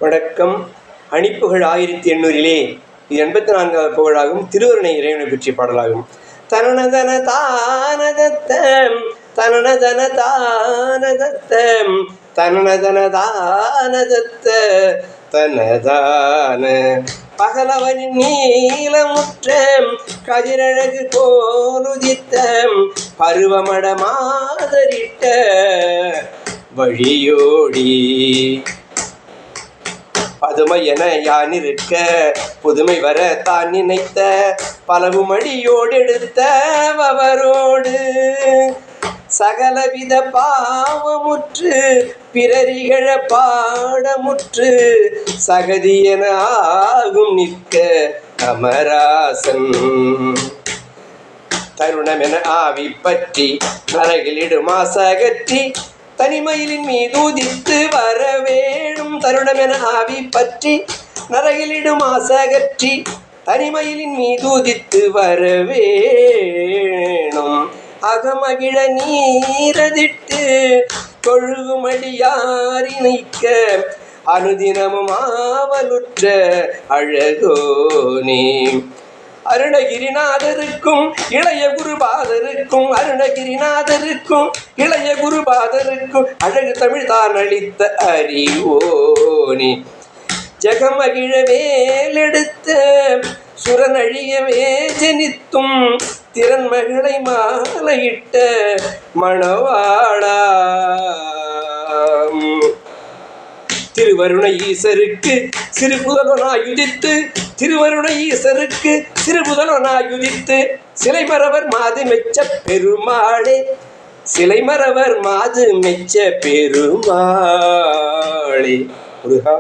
வணக்கம். அணிப்புகழ் 1800 இது 84வது புகழாகும். திருவருணை இறைவனை பற்றிய பாடலாகும். தனனதன தானதத்தம் தனனதன தானதத்தம் தனனதன தானதத்த தனதான பகலவனின் நீலமுற்றம் கதிரழகு போலுதித்தம் பருவமட மாதரிட்ட வழியோடி பதுமை என யானிருக்க புதுமை வர தான் நினைத்த பலவுமடியோடு எடுத்தவரோடு சகலவித பாவமுற்று பிறரிகழ பாடமுற்று சகதி என ஆகும் நிற்க அமராசன் தருணமென ஆவி பற்றி நரகிலிடுமா சகற்றி தனிமயிலின் மீது உதித்து வரவேணும். தருணமென ஆவி பற்றி நரகிலிடும் ஆசகற்றி தனிமயிலின் மீது உதித்து வரவேணும். அகமகிழ நீரதிட்டு தொழுகுமடியாரினைக்க அனுதினமும் ஆவலுற்ற அழகோனே அருணகிரிநாதருக்கும் இளைய குருபாதருக்கும் அருணகிரிநாதருக்கும் இளைய குருபாதருக்கும் அழகு தமிழ் தான் அளித்த அறிவோனே ஜெகமகிழ வேலெடுத்த சுரனழியவே ஜனித்தும் திறன்மகளை மாலையிட்ட மணவாளா திருவருண ஈசருக்கு சிறு புதல்வனாயுதித்து திருவருண ஈசருக்கு சிறு புதல்வனாயுதித்து சிலை மறவர் மாது மெச்ச பெருமாளே சிலை மறவர் மாது மெச்ச பெருமாளே முருகா.